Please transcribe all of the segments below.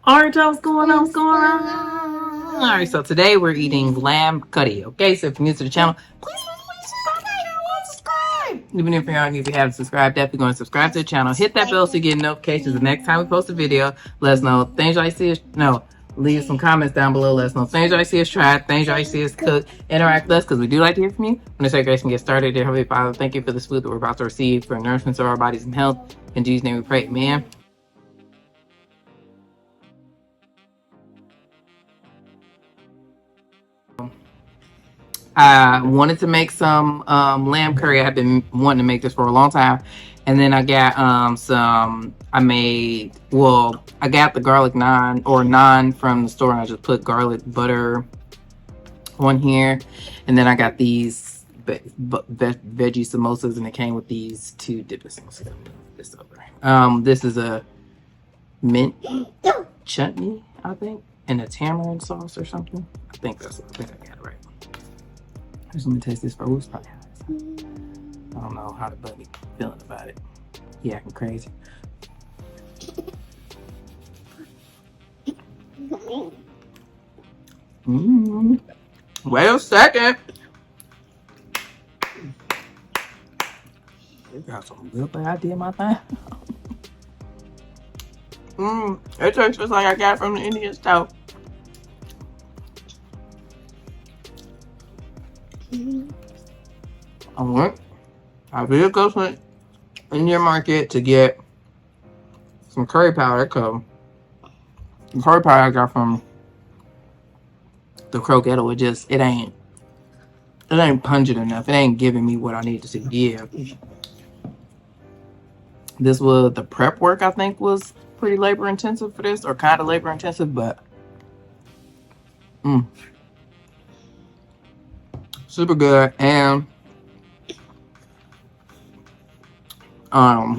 Alright, y'all, what's going on? What's going on? Alright, so today we're eating lamb cutty. Okay, so if you're new to the channel, please subscribe. Even if you haven't subscribed, definitely go and subscribe to the channel. Hit that bell so you get notifications the next time we post a video. Let us know things y'all see us. No, leave some comments down below. Let us know things y'all see us try, things y'all see us cook. Interact with us because we do like to hear from you. When the segregation gets started, dear Heavenly Father, thank you for this food that we're about to receive for nourishment of our bodies and health. In Jesus' name we pray, amen. I wanted to make some lamb curry. I've been wanting to make this for a long time. And then I got I got the garlic naan from the store, and I just put garlic butter on here. And then I got these veggie samosas, and it came with these two dipping sauces. This over. This is a mint chutney, I think, and a tamarind sauce or something. I think I got it right. Just let me taste this first. I don't know how the buddy feeling about it. He acting crazy. Wait a second. You got some good idea, my thing. It tastes just like I got from the Indian stove. I really go to the Indian market to get some curry powder. Cause the curry powder I got from the croquette, it ain't pungent enough. It ain't giving me what I need to give. This was the prep work, I think, was pretty labor intensive for this, or kind of labor intensive, but super good. And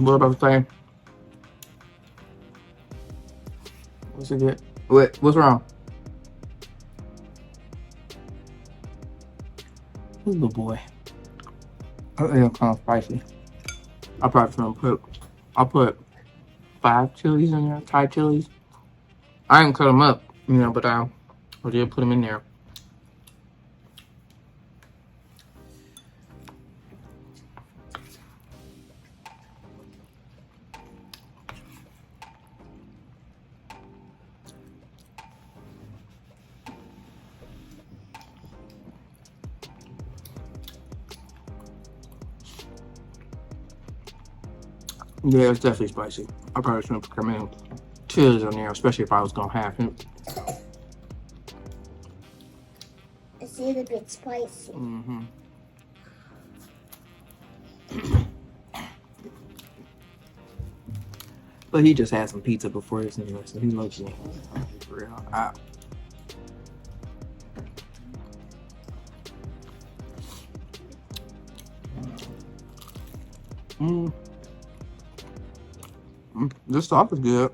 what about to say? What's it good? What's wrong? This little boy. It's kind of spicy. I'll put 5 chilies in there, Thai chilies. I didn't cut them up, but I did put them in there. Yeah, it's definitely spicy. I probably shouldn't have come in chilies on there, especially if I was gonna have it. It's a little bit spicy. But he just had some pizza before this anyway, so he loves it. For real. This sauce is good.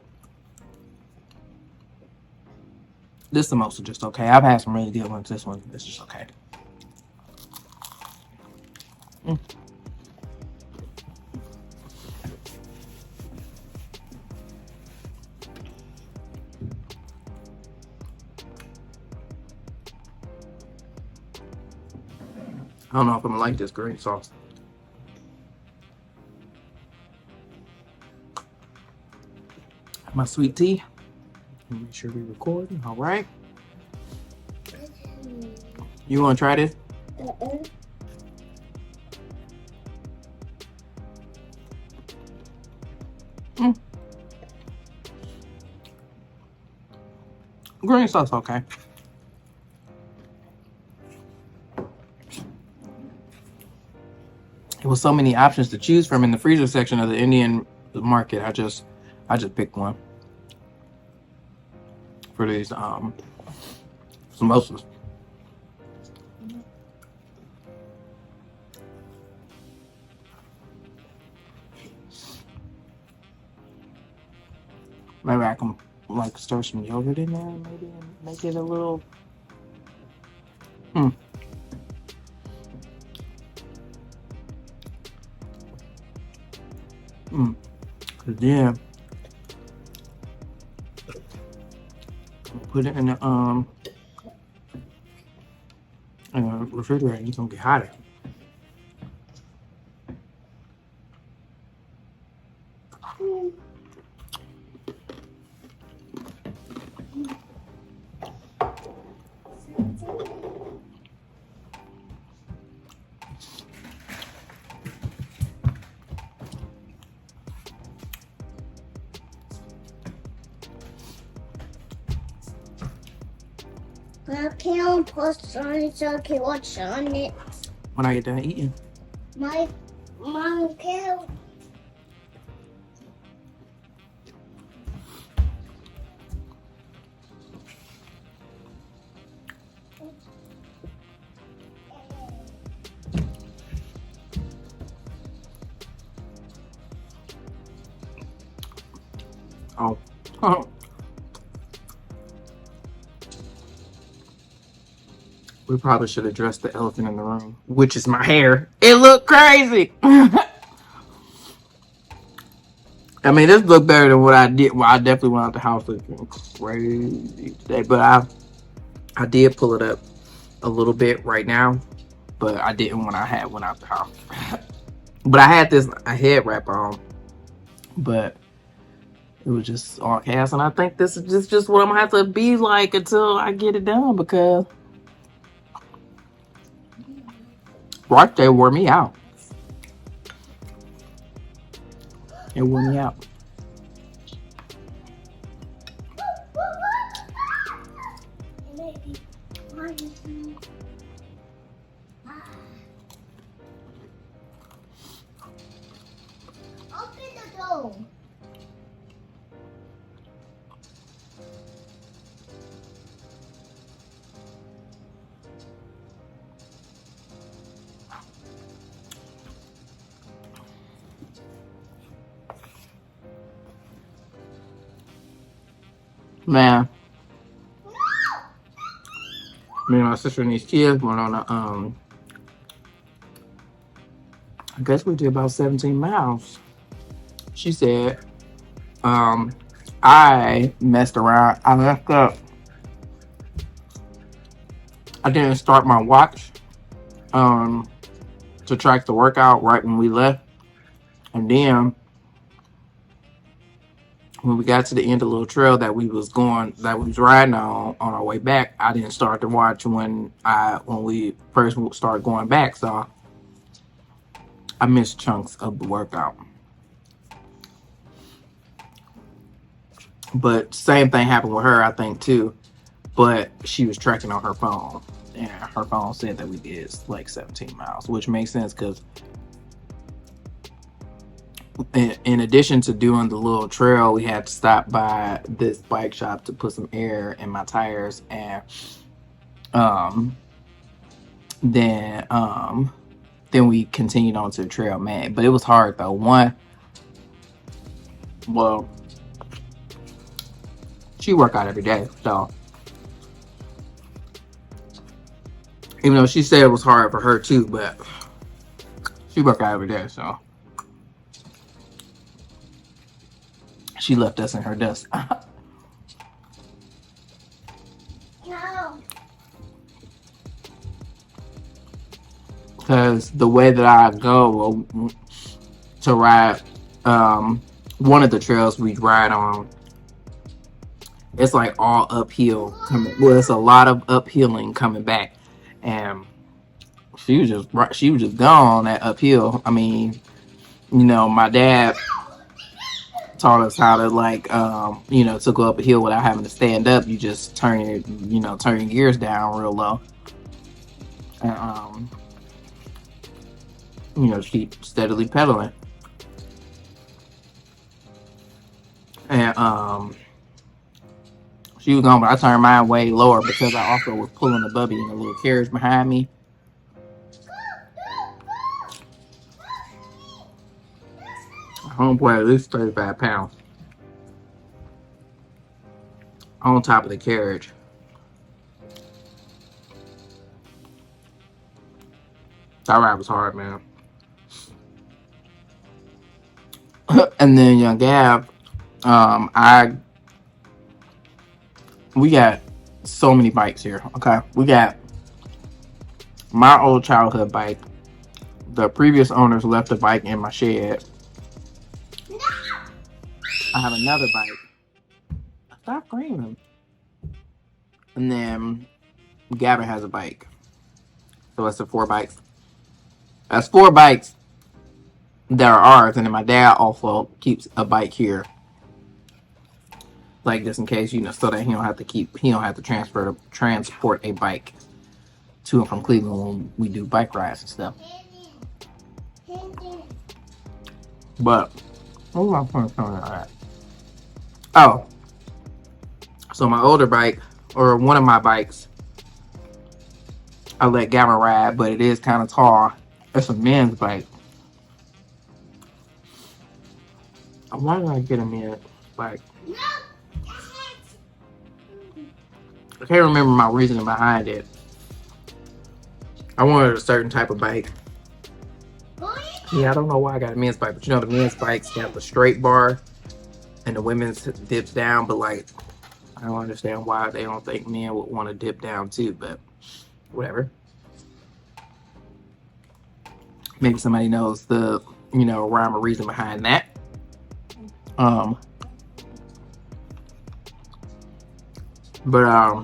This samosa just okay. I've had some really good ones. This one is just okay. I don't know if I'm gonna like this green sauce. My sweet tea. Make sure we're recording. All right. You want to try this? Green sauce, okay. There was so many options to choose from in the freezer section of the Indian market. I just picked one for these samosas. Maybe I can stir some yogurt in there, maybe, and make it a little. Cause then Put it in the refrigerator. It's gonna get hotter. I can't post on it so I can watch on it. When I get done eating. My mom can't. Oh. We probably should address the elephant in the room, which is my hair. It looked crazy. I mean, this looked better than what I did. Well, I definitely went out the house looking crazy today, but I did pull it up a little bit right now, but I didn't when I went out the house. But I had a head wrap on, but it was just all cast, and I think this is just what I'm gonna have to be like until I get it done, because right there wore me out. It wore me out. Open the door. Man, me and my sister and these kids went on a I guess we did about 17 miles. She said, I messed around. I left up. I didn't start my watch to track the workout right when we left. And then when we got to the end of the little trail that we was riding on our way back, I didn't start the watch when we first started going back. So I missed chunks of the workout. But same thing happened with her, I think, too. But she was tracking on her phone, and her phone said that we did like 17 miles, which makes sense because in addition to doing the little trail, we had to stop by this bike shop to put some air in my tires, and then we continued on to the trail, man. But it was hard though. Well, she work out every day, so even though she said it was hard for her too, but she work out every day, so she left us in her dust. No. Because the way that I go to ride one of the trails we ride on, it's like all uphill coming. Well, it's a lot of uphilling coming back, and she was just gone that uphill. I mean, my dad taught us how to to go up a hill without having to stand up. You just turn your gears down real low, and keep steadily pedaling. And she was gone, but I turned mine way lower because I also was pulling the bubby in a little carriage behind me. Homeboy at least 35 pounds on top of the carriage. That ride was hard, man. And then young Gab, I we got so many bikes here. Okay, we got my old childhood bike. The previous owners left the bike in my shed. I have another bike. Stop screaming. And then Gavin has a bike. So that's the 4 bikes. That's 4 bikes that are ours. And then my dad also keeps a bike here. Like just in case, so that he don't have to transport a bike to and from Cleveland when we do bike rides and stuff. But what was my point coming at? Oh, so my older bike, or one of my bikes, I let Gavin ride, but it is kind of tall. It's a men's bike. Why did I get a men's bike? I can't remember my reasoning behind it. I wanted a certain type of bike. Yeah, I don't know why I got a men's bike, but the men's bikes have the straight bar and the women's dips down, but like, I don't understand why they don't think men would want to dip down too, but whatever. Maybe somebody knows the, rhyme or reason behind that. But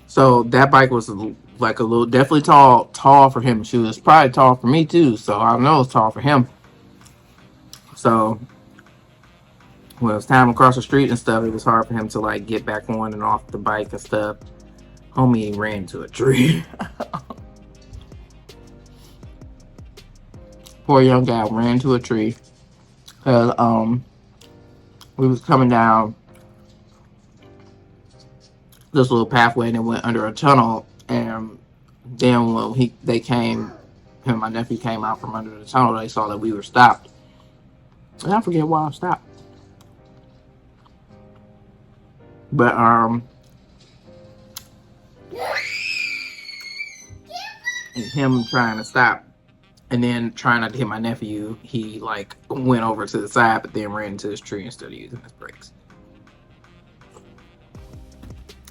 so that bike was like a little, definitely tall for him. She was probably tall for me too, so I know it's tall for him. So when it was time across the street and stuff, it was hard for him to like get back on and off the bike and stuff. Homie ran into a tree. Poor young guy ran into a tree. We was coming down this little pathway and it went under a tunnel, and then when him and my nephew came out from under the tunnel, they saw that we were stopped. And I forget why I stopped. But and him trying to stop and then trying not to hit my nephew, he like went over to the side but then ran into this tree instead of using his brakes.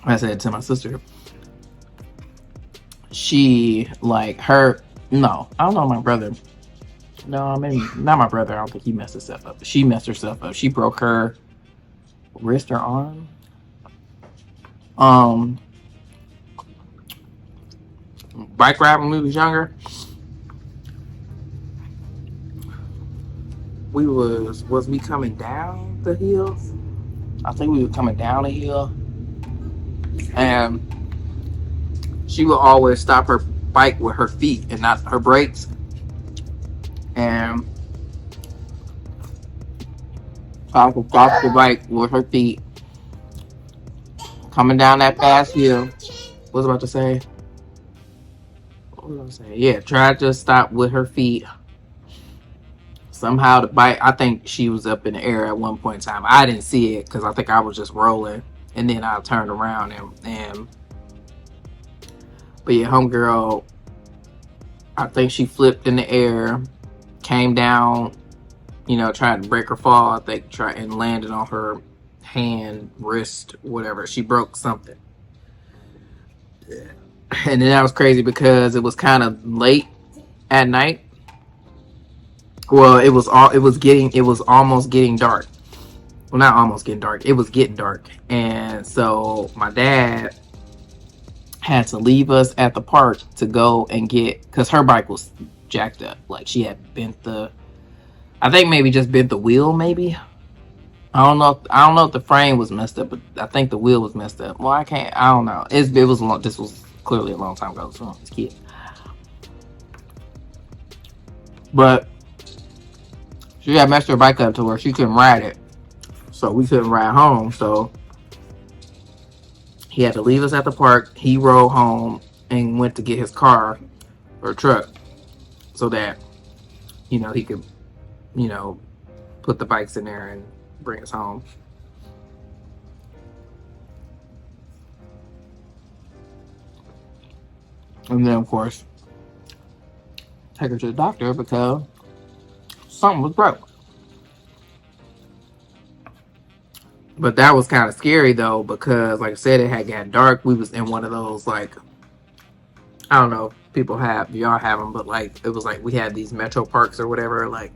I said to my sister, she like hurt. No, I don't know my brother. No, maybe not my brother. I don't think he messed himself up. But she messed herself up. She broke her wrist or arm. Bike ride when we was younger. Was we coming down the hills? I think we were coming down a hill, and she would always stop her bike with her feet and not her brakes. And I would stop the bike with her feet coming down that fast hill. What was I about to say? Yeah, tried to stop with her feet. Somehow the bike, I think she was up in the air at one point in time. I didn't see it because I think I was just rolling, and then I turned around and but yeah, homegirl, I think she flipped in the air, came down, tried to break her fall. I think and landed on her hand, wrist, whatever. She broke something. And then that was crazy because it was kind of late at night. Well, it was almost getting dark. Well, not almost getting dark. It was getting dark. And so my dad had to leave us at the park to go and because her bike was jacked up. Like she had I think maybe just bent the wheel, maybe. I don't know if the frame was messed up, but I think the wheel was messed up. Well, I don't know. This was clearly a long time ago, so I was a kid. But she had messed her bike up to where she couldn't ride it. So we couldn't ride home. So he had to leave us at the park. He rode home and went to get his car or truck so that, he could, put the bikes in there and bring us home. And then, of course, take her to the doctor because something was broke. But that was kind of scary though, because like I said, it had got dark. We was in one of those, like, I don't know if people have, y'all have them, but like it was like we had these metro parks or whatever, like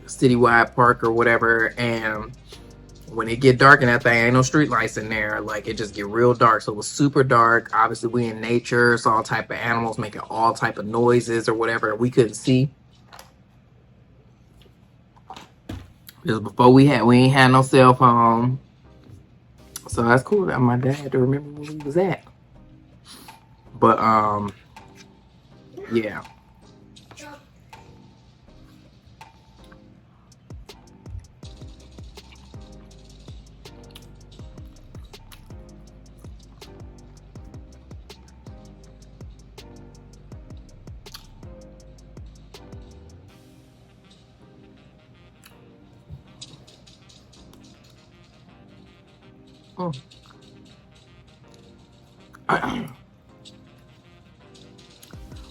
citywide park or whatever, and when it get dark in that thing, ain't no street lights in there. Like it just get real dark. So it was super dark. Obviously, we in nature, saw all type of animals making all type of noises or whatever. We couldn't see. Just before we ain't had no cell phone. So that's cool that my dad had to remember where we was at. But yeah. Mm.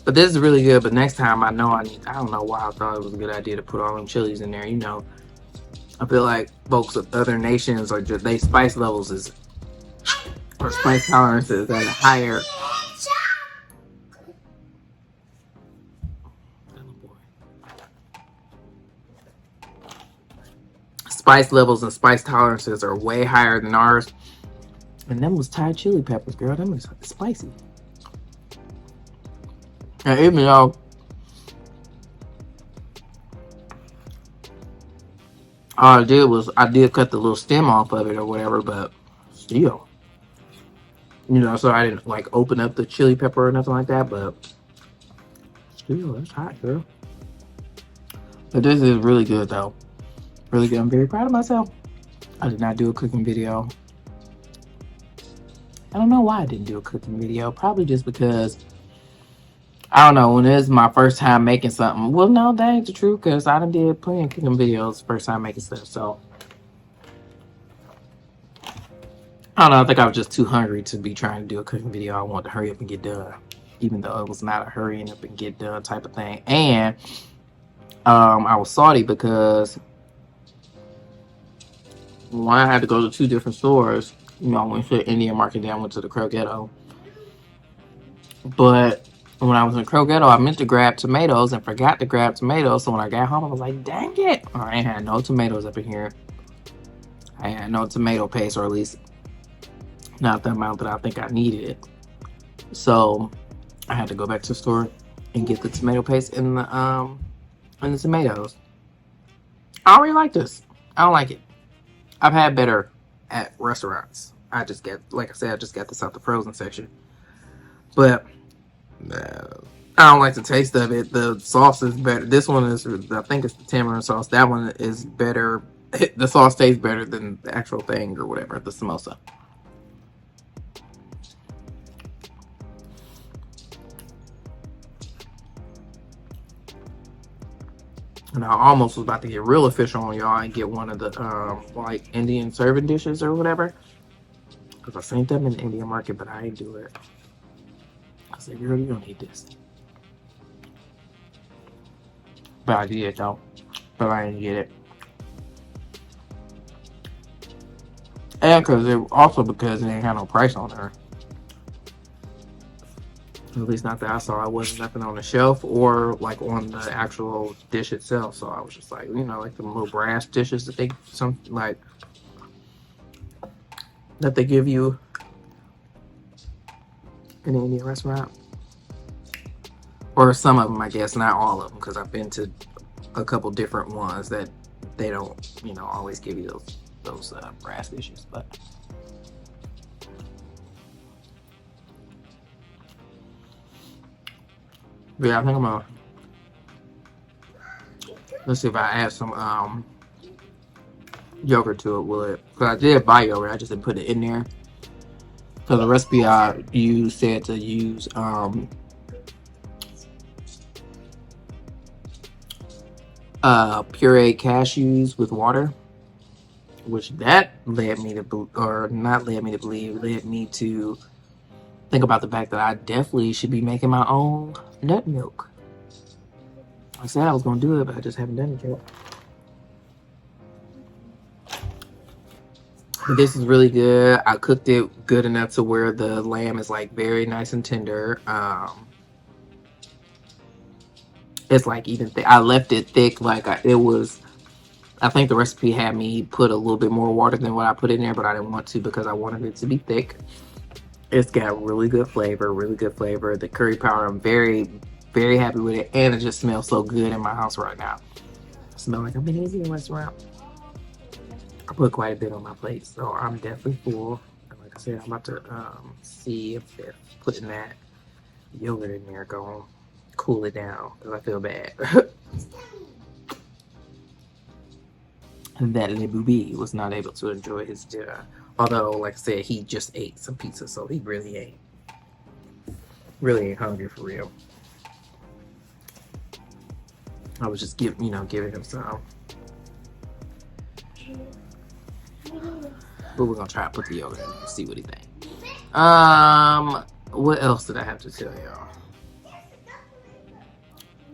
But this is really good. But next time I know I don't know why I thought it was a good idea to put all them chilies in there. You know, I feel like folks of other nations are just, they spice levels is, or spice tolerances are higher. Spice levels and spice tolerances are way higher than ours. And them was Thai chili peppers, girl. Them was spicy. And even though all I did was I did cut the little stem off of it or whatever, but still, you know, so I didn't like open up the chili pepper or nothing like that, but still, it's hot, girl. But this is really good though. Really good. I'm very proud of myself. I did not do a cooking video. I don't know why I didn't do a cooking video. Probably just because, I don't know, when it is my first time making something. Well, no, that ain't the truth, because I done did plenty of cooking videos first time making stuff. So I don't know. I think I was just too hungry to be trying to do a cooking video. I wanted to hurry up and get done, even though it was not a hurrying up and get done type of thing. And I was salty because one, I had to go to two different stores. You know, I went to the Indian market, then I went to the Crow Ghetto. But when I was in Crow Ghetto, I meant to grab tomatoes and forgot to grab tomatoes. So when I got home, I was like, dang it. I ain't had no tomatoes up in here. I had no tomato paste, or at least not the amount that I think I needed it. So I had to go back to the store and get the tomato paste and the tomatoes. I don't really like this. I don't like it. I've had better at restaurants. I just get, like I said, I just got this out the frozen section. But I don't like the taste of it. The sauce is better. This one is, I think it's the tamarind sauce. That one is better. The sauce tastes better than the actual thing or whatever, the samosa. And I almost was about to get real official on y'all and get one of the like Indian serving dishes or whatever, because I seen them in the Indian market, but I didn't do it. I said, girl, you don't need this. But I did though. But I didn't get it. And because it ain't had no price on her. At least not that I saw. I wasn't nothing on the shelf or like on the actual dish itself. So I was just like, you know, like the little brass dishes that they that they give you in an Indian restaurant. Or some of them, I guess, not all of them, because I've been to a couple different ones that they don't, you know, always give you those brass dishes. But yeah, I think I'm gonna, let's see if I add some yogurt to it. Will it? Because I did buy yogurt, I just didn't put it in there. So the recipe I used said to use pureed cashews with water, which that led me to, or not led me to believe, led me to think about the fact that I definitely should be making my own nut milk. I said I was gonna do it, but I just haven't done it yet. But this is really good. I cooked it good enough to where the lamb is like very nice and tender. It's like even thick. I left it thick, like it was. I think the recipe had me put a little bit more water than what I put in there, but I didn't want to because I wanted it to be thick. It's got really good flavor, really good flavor. The curry powder, I'm very, very happy with it, and it just smells so good in my house right now. I smell like I'm in an Indian restaurant. I put quite a bit on my plate, so I'm definitely full. And like I said, I'm about to see if putting that yogurt in there gonna cool it down because I feel bad. That little booby was not able to enjoy his dinner. Although, like I said, he just ate some pizza, so he really ain't hungry for real. I was just giving him some. But we're gonna try to put the yogurt in and see what he thinks. What else did I have to tell y'all?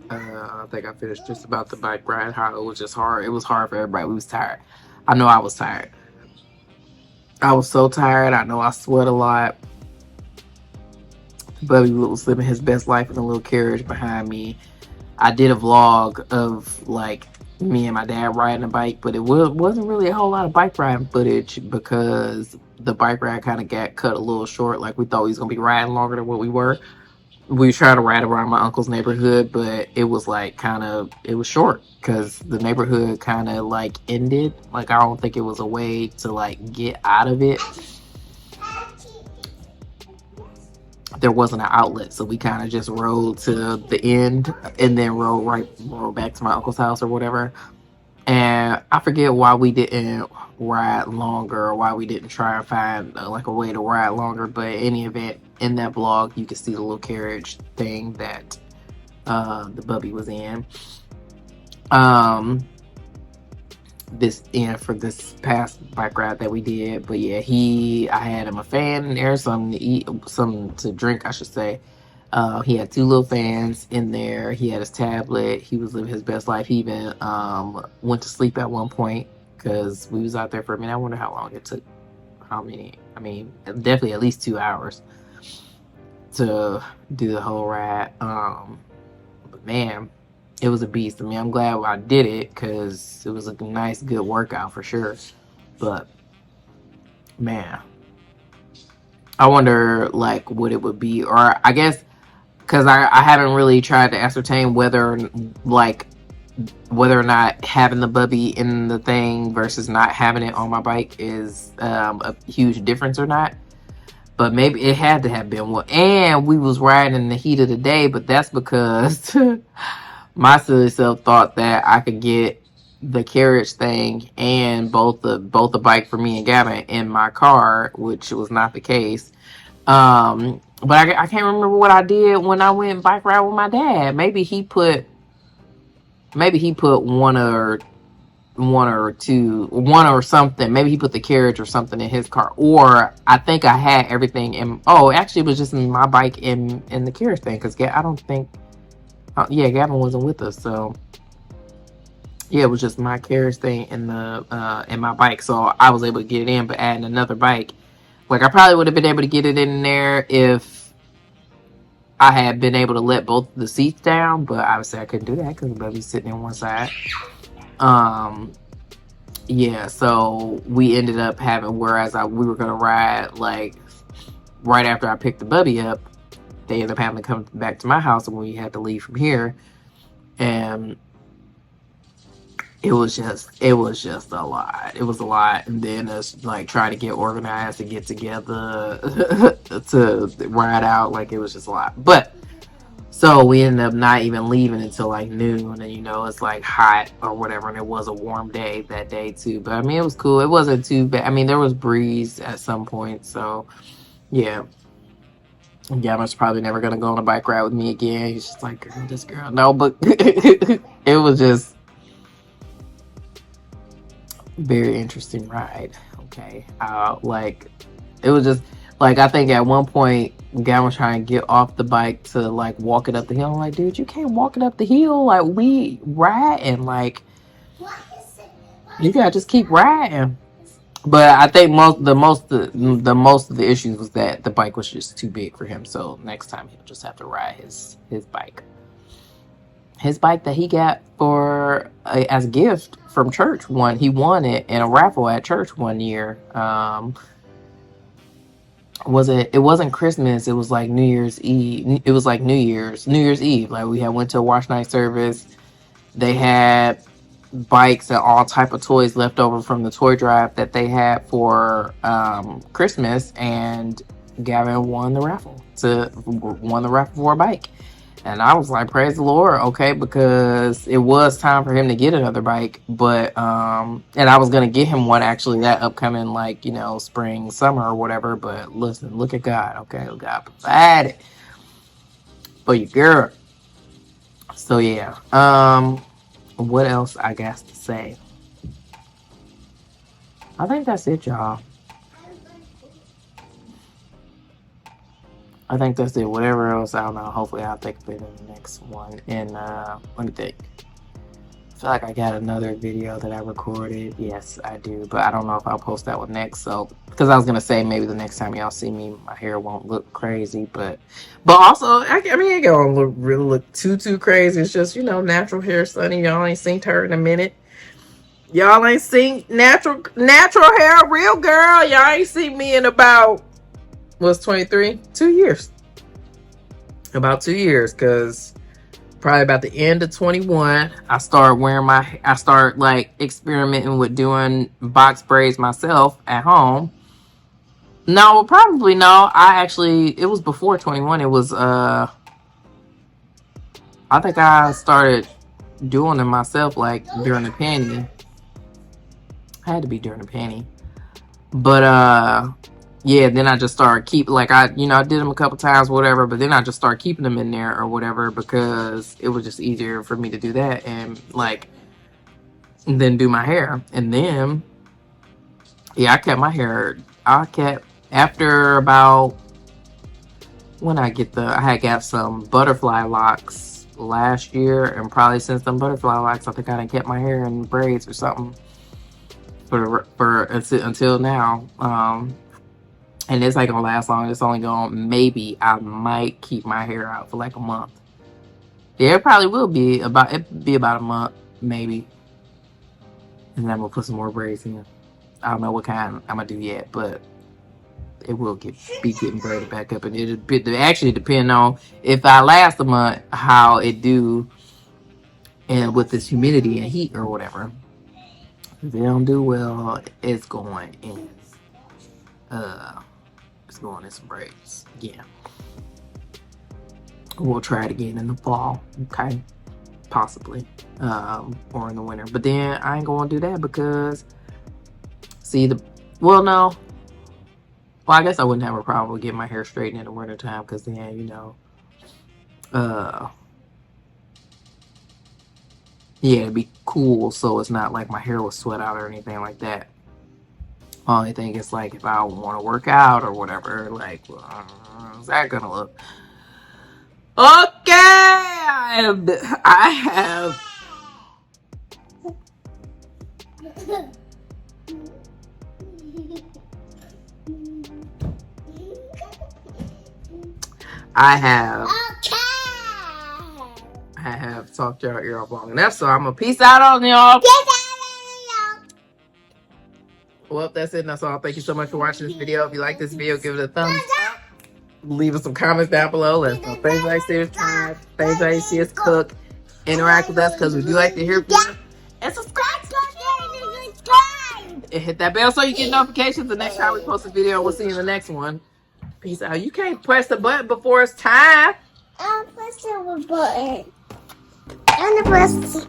I think I finished just about the bike ride. How it was just hard. It was hard for everybody. We was tired. I know I was tired. I was so tired. I know I sweat a lot. Bubby was living his best life in a little carriage behind me. I did a vlog of like me and my dad riding a bike, but it wasn't really a whole lot of bike riding footage because the bike ride kind of got cut a little short. Like we thought we was gonna be riding longer than what we were. We were trying to ride around my uncle's neighborhood, but it was like it was short because the neighborhood kind of like ended. Like I don't think it was a way to like get out of it. There wasn't an outlet, so we kind of just rode to the end and then rode back to my uncle's house or whatever. And I forget why we didn't ride longer or why we didn't try and find like a way to ride longer. But in any event, in that vlog, you can see the little carriage thing that the bubby was in. For this past bike ride that we did. But yeah, I had him a fan in there, something to eat, something to drink, I should say. He had 2 little fans in there. He had his tablet. He was living his best life. He even went to sleep at one point because we was out there for a minute. I wonder how long it took. How many? I mean, definitely at least 2 hours to do the whole ride. But man, it was a beast. I mean, I'm glad I did it because it was a nice, good workout for sure. But man, I wonder like what it would be, or I guess because I haven't really tried to ascertain whether or not having the bubby in the thing versus not having it on my bike is a huge difference or not. But maybe it had to have been one. And we was riding in the heat of the day, but that's because my silly self thought that I could get the carriage thing and both the bike for me and Gavin in my car, which was not the case. But I can't remember what I did when I went bike ride with my dad. Maybe he put one or something. Maybe he put the carriage or something in his car, or I think I had everything in. Oh, actually, it was just in my bike in the carriage thing because I don't think. Gavin wasn't with us, so yeah, it was just my carriage thing in my bike, so I was able to get it in. But adding another bike, like I probably would have been able to get it in there if I had been able to let both the seats down, but obviously I couldn't do that because the baby's sitting on one side. Yeah, so we ended up having, we were gonna ride like right after I picked the bubby up, they ended up having to come back to my house and we had to leave from here. And it was just a lot. It was a lot. And then us like trying to get organized to get together to ride out, like it was just a lot. But so we ended up not even leaving until like noon, and it's like hot or whatever, and it was a warm day that day too. But I mean, it was cool. It wasn't too bad. I mean, there was breeze at some point, so yeah. Gavin's probably never gonna go on a bike ride with me again. He's just like, this girl, no, but it was just very interesting ride. Okay, like it was just Like, I think at one point, Gavin was trying to get off the bike to, like, walk it up the hill. I'm like, dude, you can't walk it up the hill. Like, we riding. Like, you gotta just keep riding. But I think the most of the issues was that the bike was just too big for him. So next time he'll just have to ride his bike. His bike that he got for as a gift from church. He won it in a raffle at church one year. It wasn't Christmas, it was like New Year's Eve. It was like New Year's Eve. Like, we had went to a wash night service. They had bikes and all type of toys left over from the toy drive that they had for Christmas, and Gavin won the raffle for a bike. And I was like, praise the Lord, okay, because it was time for him to get another bike. But and I was gonna get him one actually that upcoming, like, spring, summer or whatever. But listen, look at God, okay? God provided for your girl. So yeah. What else I got to say? I think that's it, y'all. I think that's it. Whatever else, I don't know. Hopefully I'll think of it in the next one. And let me think. I feel like I got another video that I recorded. Yes, I do. But I don't know if I'll post that one next. So, because I was going to say maybe the next time y'all see me, my hair won't look crazy. But also, I mean, it don't look too crazy. It's just, natural hair, Sunny. Y'all ain't seen her in a minute. Y'all ain't seen natural hair, real girl. Y'all ain't seen me in about, what's 23? 2 years. About 2 years, because probably about the end of 21, I started like experimenting with doing box braids myself at home. No, probably no. It was before 21. It was, I think I started doing them myself, like during the panty. Had to be during the panty. But yeah, then I just started I did them a couple times, whatever, but then I just started keeping them in there or whatever, because it was just easier for me to do that and then do my hair. And then I kept my hair. After about when I had got some butterfly locks last year, and probably since them butterfly locks, I think I done kept my hair in braids or something for until now. And it's not gonna last long. It's only maybe I might keep my hair out for like a month. Yeah, it probably will be about a month, maybe. And then I'm gonna put some more braids in. I don't know what kind I'm gonna do yet, but it will be getting braided back up. And it'll actually depend on if I last a month, how it do, and with this humidity and heat or whatever. If it don't do well, it's going in. It's going in some braids. Yeah. We'll try it again in the fall. Okay. Possibly. Or in the winter. But then I ain't gonna do that because no. Well, I guess I wouldn't have a problem with getting my hair straightened in the winter time, because then, yeah, it'd be cool, so it's not like my hair will sweat out or anything like that. Only thing is, like, if I want to work out or whatever, like, how's that gonna look? Okay, I have talked y'all ear off long enough, so I'm gonna peace out on y'all. Well, that's it. That's all. Thank you so much for watching this video. If you like this video, give it a thumbs up. Leave us some comments down below. Let us know things like see us try, things like see us cook. Interact with us, because we do like to hear from you. And subscribe. And hit that bell so you get notifications the next time we post a video. We'll see you in the next one. Peace out. You can't press the button before it's time. I'll press the button. And the press.